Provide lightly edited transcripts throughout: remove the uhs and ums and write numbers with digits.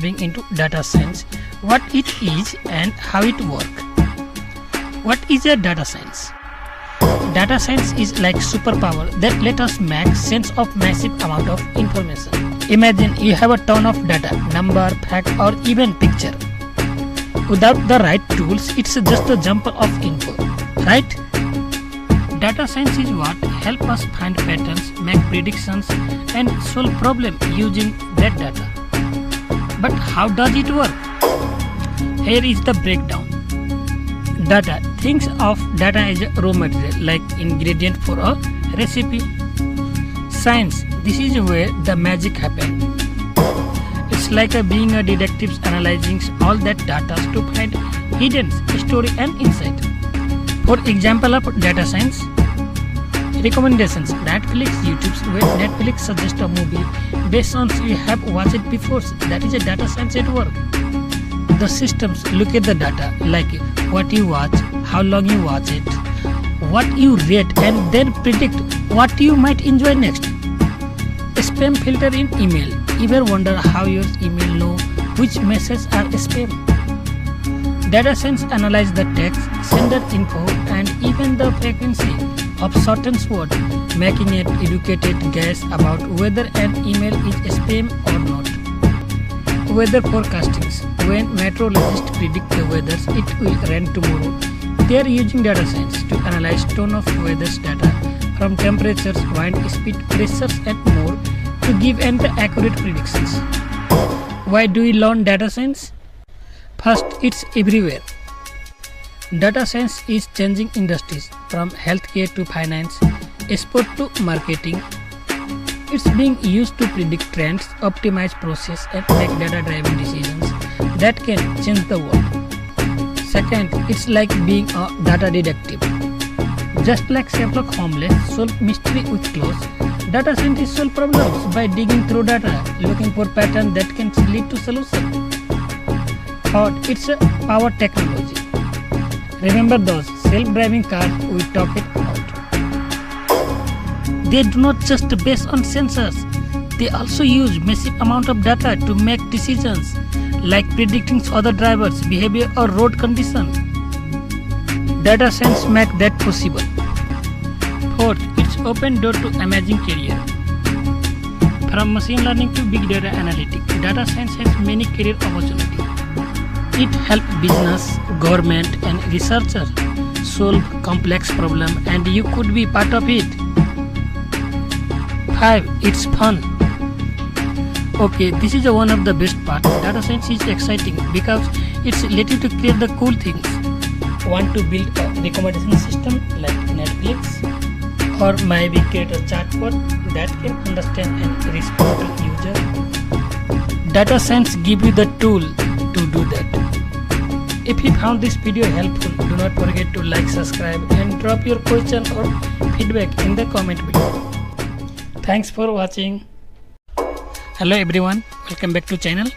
Diving into data science, what it is and how it works. What is a data science? Data science is like superpower that let us make sense of massive amount of information. Imagine you have a ton of data, number, fact or even picture. Without the right tools, it's just a jumble of info, right? Data science is what help us find patterns, make predictions and solve problems using that data. But how does it work? Here is the breakdown. Data. Think of data as a raw material like ingredient for a recipe. Science. This is where the magic happens. It's like being a detective analyzing all that data to find hidden story and insight. For example of data science, recommendations. Netflix, YouTube, where Netflix suggests a movie based on you have watched it before. That is a data science at work. The systems look at the data like what you watch, how long you watch it, what you rate and then predict what you might enjoy next. Spam filter in email. Ever wonder how your email know which messages are spam? Data science analyze the text, sender info and even the frequency of certain words, making an educated guess about whether an email is spam or not. Weather forecastings. When meteorologists predict the weather it will rain tomorrow, they are using data science to analyze ton of weather's data from temperatures, wind speed, pressures and more to give an accurate predictions. Why do we learn data science? First, it's everywhere. Data science is changing industries from healthcare to finance, sport to marketing. It's being used to predict trends, optimize process and make data-driven decisions that can change the world. Second, it's like being a data detective. Just like Sherlock Holmes solve mystery with clues, data scientists solve problems by digging through data, looking for patterns that can lead to solutions. Third, it's a power technology. Remember those self-driving cars we talked about? They do not just base on sensors, they also use massive amount of data to make decisions like predicting other drivers' behavior or road condition. Data science make that possible. Fourth, it's open door to amazing career. From machine learning to big data analytics, data science has many career opportunities. It helps business, government and researchers solve complex problems and you could be part of it. 5. It's fun. Okay, this is one of the best parts. Data science is exciting because it's let you to create the cool things. Want to build a recommendation system like Netflix? Or maybe create a chatbot that can understand and respond to users? Data science give you the tool to do that. If you found this video helpful, do not forget to like, subscribe and drop your question or feedback in the comment below. Thanks for watching. Hello everyone, welcome back to channel.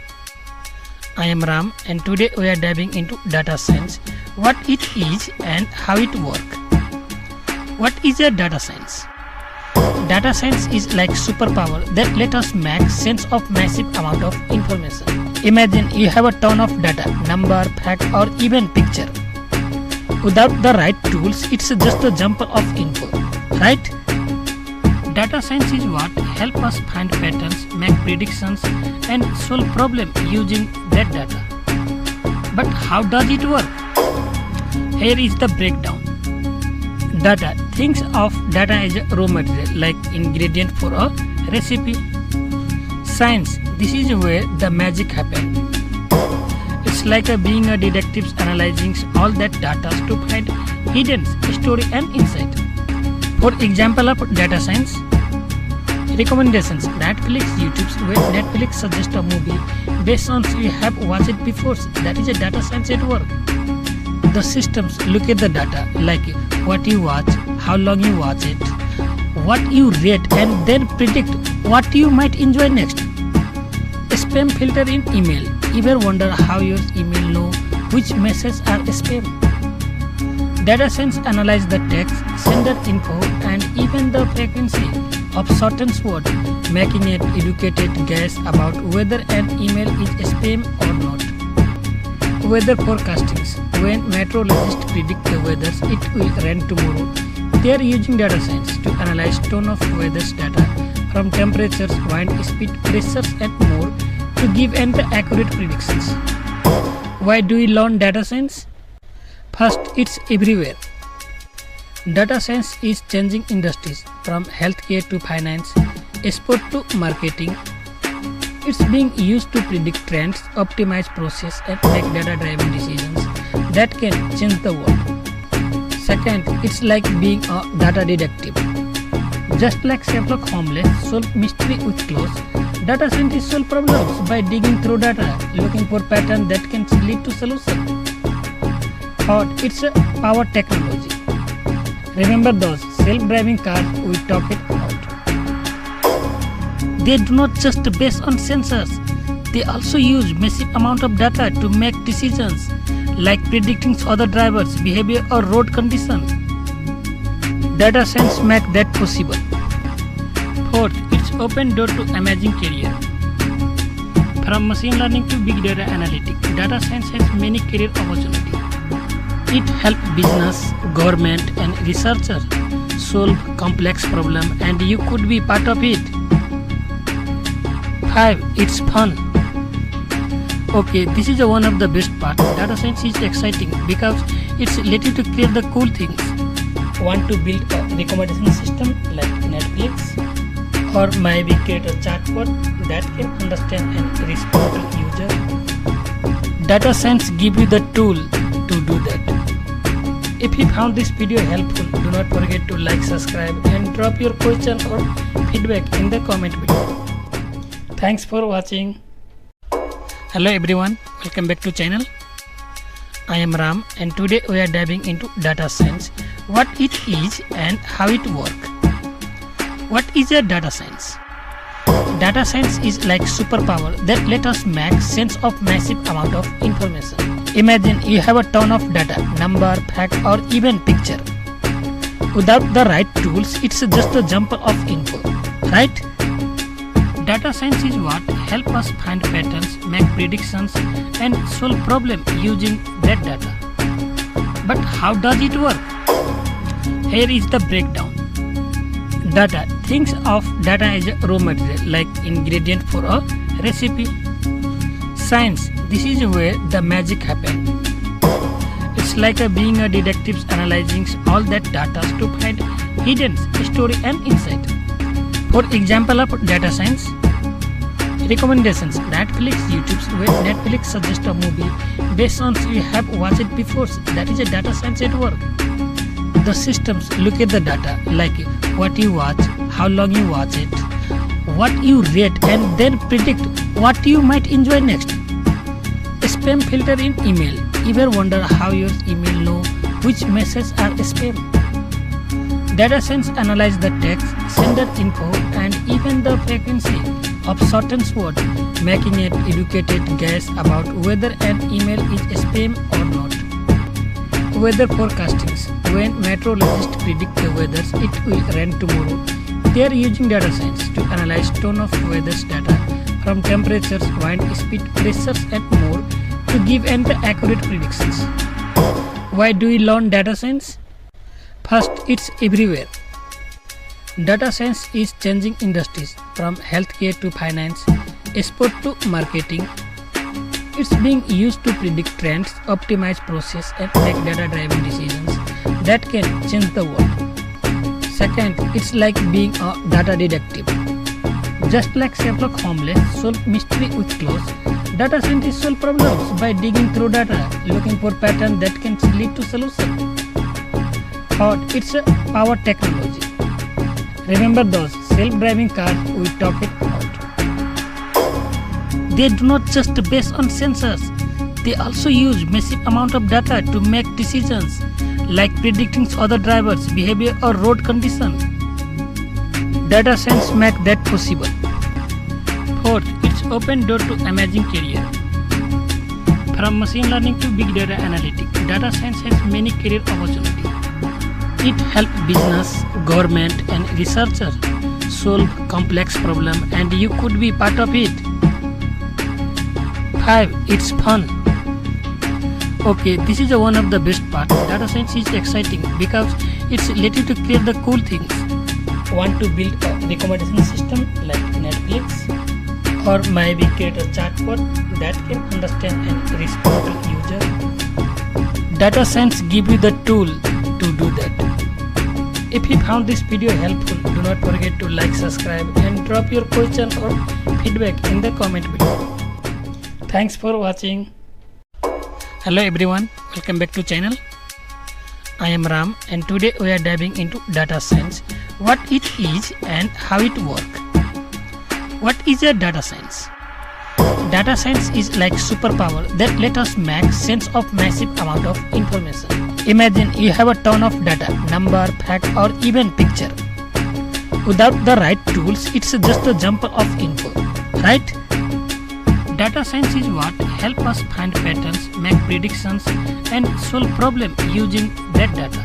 I am Ram and today we are diving into data science, what it is and how it works. What is a data science? Data science is like superpower that let us make sense of massive amount of information. Imagine you have a ton of data, number, fact or even picture. Without the right tools, it's just a jumble of info, right? Data science is what help us find patterns, make predictions and solve problems using that data. But how does it work? Here is the breakdown. Data. Think of data as a raw material like ingredient for a recipe. Science. This is where the magic happens. It's like being a detective analyzing all that data to find hidden story and insight. For example of data science, recommendations. Netflix, YouTube, where Netflix suggests a movie based on you have watched it before. That is a data science at work. The systems look at the data like what you watch, how long you watch it, what you rate and then predict what you might enjoy next. Spam filter in email. Ever wonder how your email know which messages are spam? Data science analyze the text, sender info and even the frequency of certain words, making an educated guess about whether an email is spam or not. Weather forecastings. When meteorologists predict the weather it will rain tomorrow, they are using data science to analyze tone of weather's data from temperatures, wind speed, pressures and more to give an accurate predictions. Why do we learn data science? First, it's everywhere. Data science is changing industries from healthcare to finance, sport to marketing. It's being used to predict trends, optimize process and make data-driven decisions that can change the world. Second, it's like being a data detective. Just like Sherlock Holmes solved mystery with clues, data scientists solve problems by digging through data, looking for patterns that can lead to solutions. Third, it's a power technology. Remember those self-driving cars we talked about? They do not just base on sensors. They also use massive amount of data to make decisions like predicting other drivers' behavior or road condition. Data science make that possible. Fourth, it's open door to amazing career. From machine learning to big data analytics, data science has many career opportunities. It helps business, government and researchers solve complex problems and you could be part of it. 5. It's fun. Okay, this is one of the best parts. Data science is exciting because it's let you to create the cool things. Want to build a recommendation system like Netflix? Or maybe create a chatbot that can understand and respond to users? Data science gives you the tool to do that. If you found this video helpful, do not forget to like, subscribe and drop your question or feedback in the comment below. Thanks for watching. Hello everyone, welcome back to channel. I am Ram and today we are diving into data science, what it is and how it works. What is a data science? Data science is like superpower that let us make sense of massive amount of information. Imagine you have a ton of data, number, fact or even picture. Without the right tools, it's just a jumble of info, right? Data science is what helps us find patterns, make predictions and solve problems using that data. But how does it work? Here is the breakdown. Data. Think of data as a raw material like ingredient for a recipe. Science. This is where the magic happens. It's like being a detective analyzing all that data to find hidden story and insight. For example of data science, recommendations. Netflix, YouTube, where Netflix suggests a movie based on you have watched it before. That is a data science at work. The systems look at the data like what you watch, how long you watch it, what you read and then predict what you might enjoy next. Spam filter in email. Ever wonder how your email know which messages are spam? Data science analyze the text, sender info and even the frequency of certain words, making an educated guess about whether an email is spam or not. Weather forecastings. When meteorologists predict the weather it will rain tomorrow, they are using data science to analyze tone of weather's data from temperatures, wind speed, pressures and more to give an accurate predictions. Why do we learn data science? First, it's everywhere. Data science is changing industries from healthcare to finance, sport to marketing. It's being used to predict trends, optimize process and make data-driven decisions that can change the world. Second, it's like being a data detective. Just like Sherlock Holmes solved mystery with clues, data scientists solve problems by digging through data, looking for patterns that can lead to solutions. Third, it's a power technology. Remember those self-driving cars we talked about? They do not just base on sensors. They also use massive amount of data to make decisions like predicting other drivers' behavior or road condition. Data science make that possible. Fourth, it's open door to amazing career. From machine learning to big data analytics, data science has many career opportunities. It helps business, government and researchers solve complex problem, and you could be part of it. 5. It's fun. Okay, this is one of the best part. Data science is exciting because it's let you to create the cool things. Want to build a recommendation system like Netflix, or maybe create a chatbot that can understand and respond to user. Data science give you the tool to do that. If you found this video helpful, do not forget to like, subscribe and drop your question or feedback in the comment below. Thanks for watching. Hello everyone, welcome back to channel. I am Ram and today we are diving into data science, what it is and how it works. What is a data science? Data science is like superpower that let us make sense of massive amount of information. Imagine you have a ton of data, number, fact or even picture. Without the right tools, it's just a jumble of info, right? Data science is what helps us find patterns, make predictions and solve problems using that data.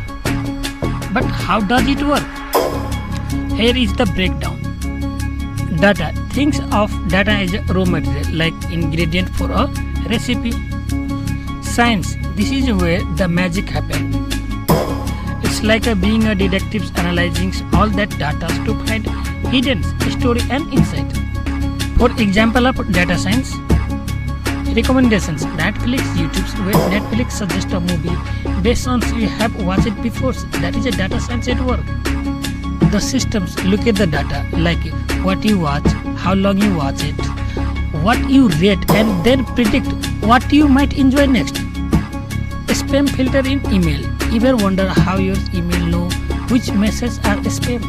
But how does it work? Here is the breakdown. Data. Think of data as a raw material like ingredient for a recipe. Science. This is where the magic happens. It's like being a detective analyzing all that data to find hidden story and insight. For example of data science, recommendations. Netflix, YouTube, where Netflix suggests a movie based on you have watched it before. That is a data science at work. The systems look at the data like what you watch, how long you watch it, what you rate and then predict what you might enjoy next. Spam filter in email. Ever wonder how your email know which messages are spam?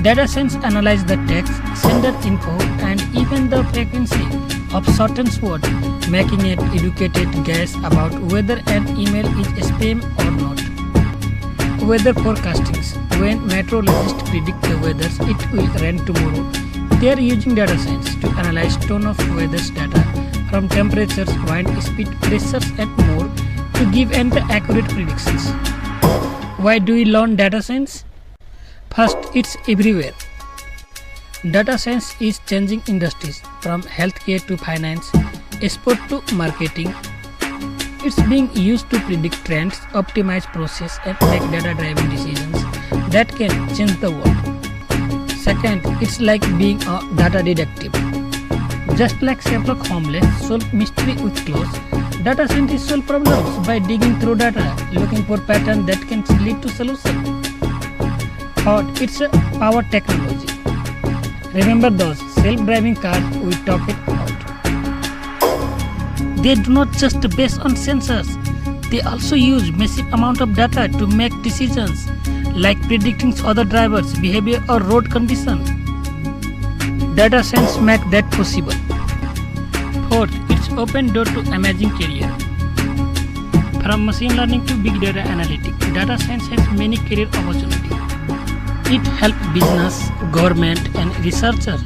Data science analyze the text, sender info and even the frequency of certain words, making an educated guess about whether an email is spam or not. Weather forecastings. When meteorologists predict the weather it will rain tomorrow, they are using data science to analyze ton of weather's data from temperatures, wind speed, pressures and more to give an accurate predictions. Why do we learn data science? First, it's everywhere. Data science is changing industries from healthcare to finance, sport to marketing. It's being used to predict trends, optimize process and make data-driven decisions that can change the world. Second, it's like being a data detective. Just like Sherlock Holmes solve mystery with clues, data scientists solve problems by digging through data, looking for patterns that can lead to solutions. Third, it's a power technology. Remember those self-driving cars we talked about? They do not just base on sensors, they also use massive amount of data to make decisions like predicting other drivers' behavior or road condition. Data science make that possible. Fourth, it's open door to amazing career. From machine learning to big data analytics, data science has many career opportunities. It helps business, government and researchers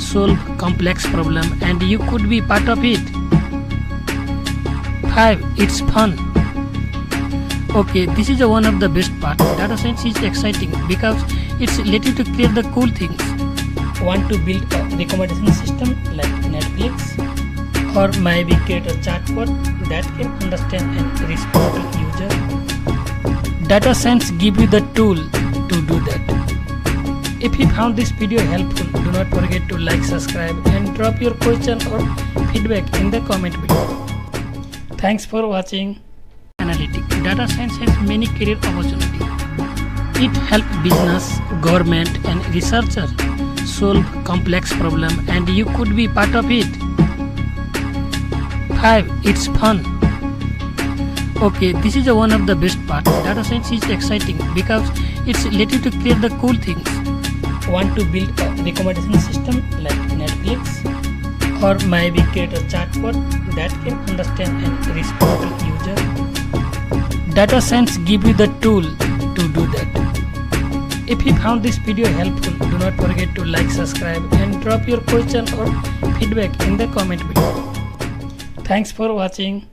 solve complex problems and you could be part of it. 5. It's fun. Okay, this is one of the best part. Data science is exciting because it's let you to create the cool things. Want to build a recommendation system like Netflix, or maybe create a chatbot that can understand and respond to user. Data science give you the tool to do that. If you found this video helpful, do not forget to like, subscribe and drop your question or feedback in the comment below. Thanks for watching. Analytics. Data science has many career opportunities. It helps business, government and researchers solve complex problems and you could be part of it. 5. It's fun. Okay, this is one of the best part. Data science is exciting because it's let you to create the cool things. Want to build a recommendation system like Netflix, or maybe create a chatbot that can understand and respond to user. Data science give you the tool to do that. If you found this video helpful, do not forget to like, subscribe and drop your question or feedback in the comment below. Thanks for watching.